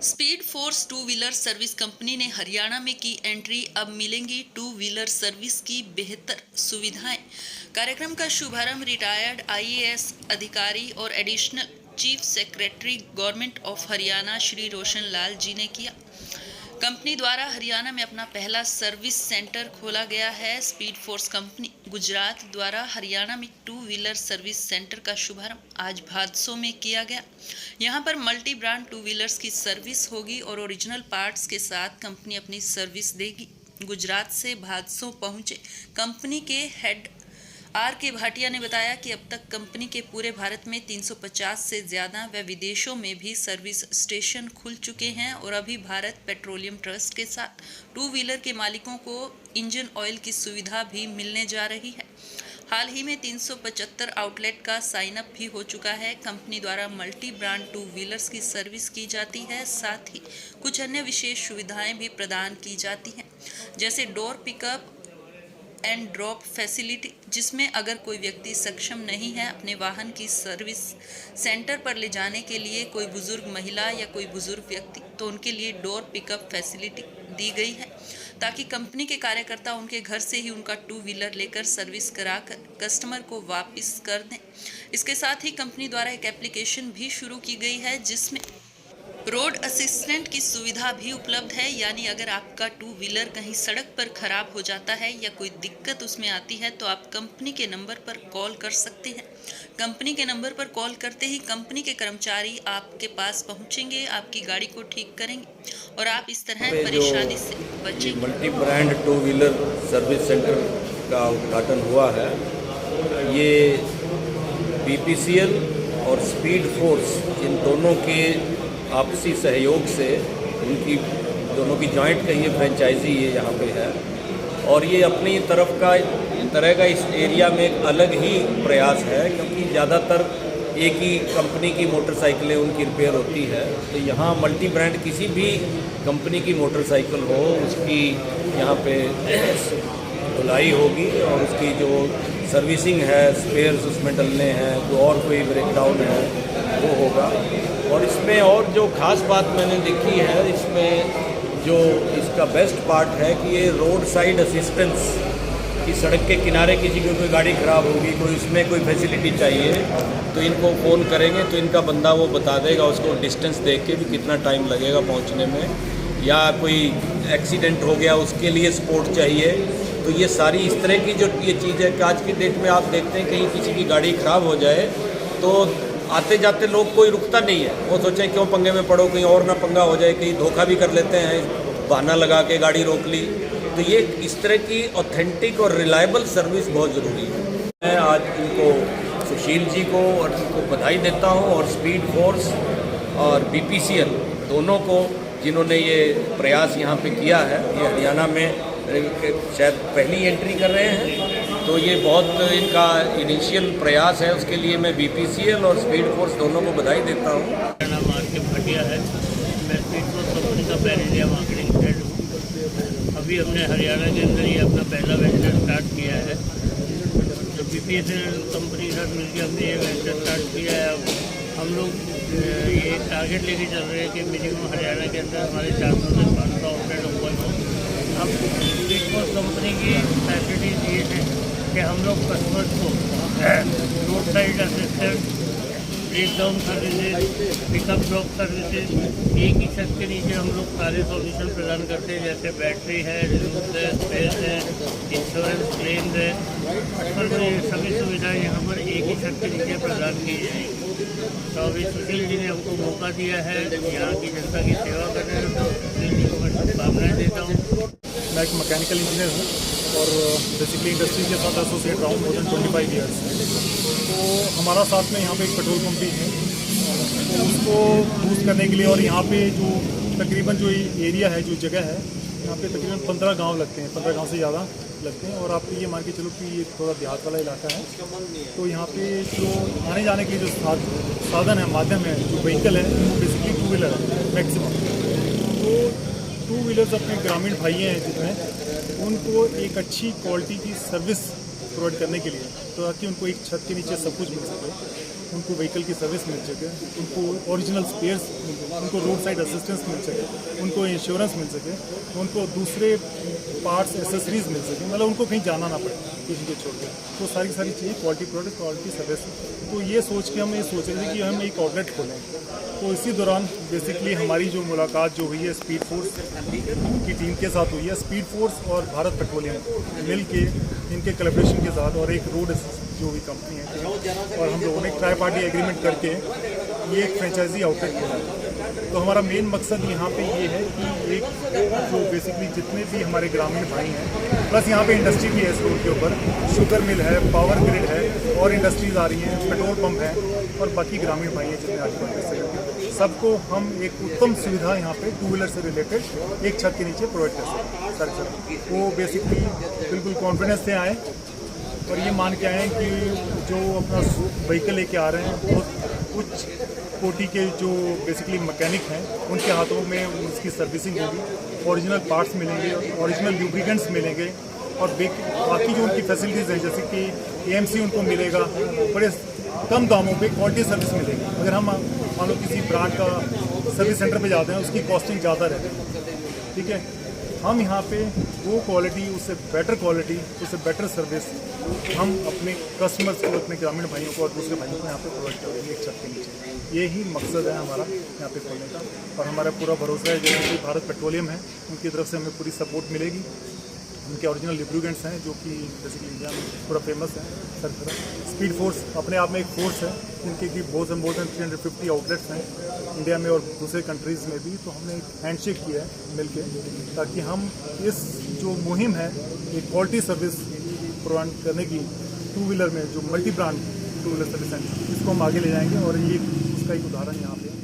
Speed force two wheeler service company ने हरियाणा में की एंट्री। अब मिलेंगी टू व्हीलर सर्विस की बेहतर सुविधाएं। कार्यक्रम का शुभारंभ रिटायर्ड आईएएस अधिकारी और additional chief secretary government of Haryana Shri Roshan Lal ji ने किया। कंपनी द्वारा हरियाणा में अपना पहला सर्विस सेंटर खोला गया है। स्पीड फोर्स कंपनी गुजरात द्वारा हरियाणा में टू व्हीलर सर्विस सेंटर का शुभारंभ आज भादसों में किया गया। यहां पर मल्टी ब्रांड टू व्हीलर्स की सर्विस होगी और ओरिजिनल पार्ट्स के साथ कंपनी अपनी सर्विस देगी। गुजरात से भादसों पहुंचे कंपनी के हेड आर.के. भाटिया ने बताया कि अब तक कंपनी के पूरे भारत में 350 से ज़्यादा व विदेशों में भी सर्विस स्टेशन खुल चुके हैं और अभी भारत पेट्रोलियम ट्रस्ट के साथ टू व्हीलर के मालिकों को इंजन ऑयल की सुविधा भी मिलने जा रही है। हाल ही में 375 आउटलेट का साइन अप भी हो चुका है। कंपनी द्वारा मल्टी ब्रांड टू व्हीलर्स की सर्विस की जाती है, साथ ही कुछ अन्य विशेष सुविधाएं भी प्रदान की जाती हैं, जैसे door pickup and drop facility, जिसमें अगर कोई व्यक्ति सक्षम नहीं है अपने वाहन की सर्विस सेंटर पर ले जाने के लिए, कोई बुजुर्ग महिला या कोई बुजुर्ग व्यक्ति, तो उनके लिए डोर पिकअप फैसिलिटी दी गई है ताकि कंपनी के कार्यकर्ता उनके घर से ही उनका टू व्हीलर लेकर सर्विस कराकर कस्टमर को वापस कर दें। इसके साथ ही कंपनी द्वारा एक एप्लीकेशन भी शुरू की गई है जिसमें रोड असिस्टेंट की सुविधा भी उपलब्ध है, यानी अगर आपका टू व्हीलर कहीं सड़क पर खराब हो जाता है या कोई दिक्कत उसमें आती है तो आप कंपनी के नंबर पर कॉल कर सकते हैं। कंपनी के नंबर पर कॉल करते ही कंपनी के कर्मचारी आपके पास पहुंचेंगे, आपकी गाड़ी को ठीक करेंगे और आप इस तरह परेशानी से बचेंगे। Multi brand two wheeler service centre का उद्घाटन हुआ है। ये बीपीसीएल और स्पीड फोर्स इन दोनों के आपसी सहयोग से, उनकी दोनों की जॉइंट कहिए फ्रेंचाइजी ये यहाँ पे है और ये अपनी तरह का इस एरिया में एक अलग ही प्रयास है, क्योंकि ज़्यादातर एक ही कंपनी की मोटरसाइकिलें उनकी रिपेयर होती है। तो यहाँ मल्टी ब्रांड किसी भी कंपनी की मोटरसाइकिल हो उसकी यहाँ पे धुलाई होगी और उसकी जो सर्विसिंग है, स्पेयर्स उसमें डलने हैं, जो और कोई ब्रेकडाउन है वो होगा। और इसमें और जो खास बात मैंने देखी है, इसमें जो इसका बेस्ट पार्ट है कि ये रोड साइड असिस्टेंस की, सड़क के किनारे किसी की कोई गाड़ी ख़राब होगी, कोई उसमें कोई फैसिलिटी चाहिए तो इनको फ़ोन करेंगे तो इनका बंदा वो बता देगा उसको डिस्टेंस देख के भी कितना टाइम लगेगा पहुंचने में, या कोई एक्सीडेंट हो गया उसके लिए सपोर्ट चाहिए। तो ये सारी इस तरह की जो ये चीज़ है कि आज की डेट में आप देखते हैं कहीं किसी की गाड़ी ख़राब हो जाए तो आते जाते लोग कोई रुकता नहीं है, वो सोचें क्यों पंगे में पड़ो, कहीं और ना पंगा हो जाए, कहीं धोखा भी कर लेते हैं, बहाना लगा के गाड़ी रोक ली। तो ये इस तरह की ऑथेंटिक और रिलायबल सर्विस बहुत ज़रूरी है। मैं आज इनको सुशील जी को और इनको बधाई देता हूँ और स्पीड फोर्स और बीपीसीएल दोनों को जिन्होंने ये प्रयास यहाँ पे किया है। ये हरियाणा में शायद पहली एंट्री कर रहे हैं, तो ये बहुत इनका इनिशियल प्रयास है, उसके लिए मैं बीपीसीएल और स्पीड फोर्स दोनों को बधाई देता हूँ। मेरा नाम आर.के. भाटिया है। मैं स्पीड फोर्स कंपनी का पैन इंडिया मार्केटिंग हेड हूँ। अभी हमने हरियाणा के अंदर ही अपना पहला वेंचर स्टार्ट किया है। तो बीपीसीएल कंपनी के साथ मिलकर हमने ये वेंचर स्टार्ट किया है। अब हम लोग ये टारगेट लेके चल रहे हैं कि मिनिमम हरियाणा के अंदर हमारे 400 से 500 आउटलेट ओपन हो। अब स्पीड फोर्स कंपनी की फैसिलिटीज ये है कि हम लोग कस्टमर्स को road side assistant, breakdown services, pickup drop services एक ही छत के नीचे हम लोग सारे सॉल्यूशन प्रदान करते हैं, जैसे बैटरी है, रिन्यूज है, स्पेस है, इंश्योरेंस क्लेम है। पर ये सभी सुविधाएं यहाँ पर एक ही छत के नीचे प्रदान की जाएंगी। तो अभी सुशील जी ने हमको मौका दिया है यहाँ की जनता की सेवा करने में, तो सुशील जी को मैं शुभकामनाएँ देता हूँ। मैं एक मैकेनिकल इंजीनियर हूँ और बेसिकली इंडस्ट्री के साथ एसोसिएट रहा हूँ मोर देन 25 ईयर्स। तो हमारा साथ में यहाँ पे एक पेट्रोल पंप भी है, तो उसको बूस्ट करने के लिए, और यहाँ पे जो तकरीबन जो एरिया है, जो जगह है, यहाँ पे तकरीबन 15 गांव लगते हैं, 15 गांव से ज़्यादा लगते हैं। और आप ये मान के चलो कि ये थोड़ा देहात वाला इलाका है, तो यहाँ पे जो आने जाने के लिए जो साधन है, माध्यम है, जो व्हीकल है, वो बेसिकली टू व्हीलर है मैक्सिमम। तो टू व्हीलर्स अपने ग्रामीण भाई हैं जितने, उनको एक अच्छी क्वालिटी की सर्विस प्रोवाइड करने के लिए, तो ताकि उनको एक छत के नीचे सब कुछ मिल सके, उनको व्हीकल की सर्विस मिल सके, उनको ओरिजिनल स्पेयर्स मिल सके, उनको रोड साइड असिस्टेंस मिल सके, उनको इंश्योरेंस मिल सके, उनको दूसरे पार्ट्स एसेसरीज मिल सके, मतलब उनको कहीं जाना ना पड़े किसी के छोड़ के। तो सारी चीज़ें क्वालिटी प्रोडक्ट, क्वालिटी सर्विस। तो ये सोच के हम ये सोच रहे थे कि हम एक आउटलेट खोलें। तो इसी दौरान बेसिकली हमारी जो मुलाकात जो हुई है स्पीड फोर्स की टीम के साथ हुई है। स्पीड फोर्स और भारत पेट्रोलियम मिल के इनके कोलैबोरेशन के साथ और एक रोड जो भी कंपनी है और हम लोगों ने ट्राई पार्टी एग्रीमेंट करके ये एक फ्रेंचाइजी आउटलेट खोला है। तो हमारा मेन मकसद यहाँ पे ये है कि एक जो बेसिकली जितने भी हमारे ग्रामीण भाई हैं, प्लस यहाँ पे इंडस्ट्री भी है इस रोड के ऊपर, शुगर मिल है, पावर ग्रिड है और इंडस्ट्रीज आ रही हैं, पेट्रोल पंप है और बाकी ग्रामीण भाई हैं जितने आजू से सबको हम एक उत्तम सुविधा यहाँ पे टू व्हीलर से रिलेटेड एक छत के नीचे प्रोवाइड कर सकते हैं। सर वो बेसिकली बिल्कुल कॉन्फिडेंस से आए और ये मान के आए कि जो अपना व्हीकल लेके आ रहे हैं बहुत उच्च कोटि के जो बेसिकली मैकेनिक हैं उनके हाथों में उसकी सर्विसिंग होगी, ओरिजिनल पार्ट्स मिलेंगे, ओरिजिनल लुब्रिकेंट्स मिलेंगे और बाकी जो उनकी फैसिलिटीज़ हैं जैसे कि एएमसी उनको मिलेगा, बड़े कम दामों पे क्वालिटी सर्विस मिलेगी। अगर हम मान लो किसी ब्रांड का सर्विस सेंटर पे जाते हैं उसकी कॉस्टिंग ज़्यादा रहती है, ठीक है। हम यहाँ पे वो क्वालिटी, उससे बेटर क्वालिटी, उससे बेटर सर्विस हम अपने कस्टमर्स को, अपने ग्रामीण भाइयों को और दूसरे भाइयों को यहाँ पे प्रोवाइड करेंगे एक छत के नीचे। यही मकसद है हमारा यहाँ पे खोलने का और हमारा पूरा भरोसा है जैसे कि भारत पेट्रोलियम है उनकी तरफ से हमें पूरी सपोर्ट मिलेगी। उनके ओरिजिनल लुब्रिकेंट्स हैं जो कि जैसे कि इंडिया में पूरा फेमस है। सर स्पीड फोर्स अपने आप में एक फोर्स है जिनके कि मोर देन 350 आउटलेट्स हैं इंडिया में और दूसरे कंट्रीज़ में भी। तो हमने एक हैंडशेक किया है मिल के ताकि हम इस जो मुहिम है एक क्वालिटी सर्विस प्रोवाइड करने की टू व्हीलर में जो multi brand two wheeler service है इसको हम आगे ले जाएंगे और ये इसका एक उदाहरण यहाँ पे है।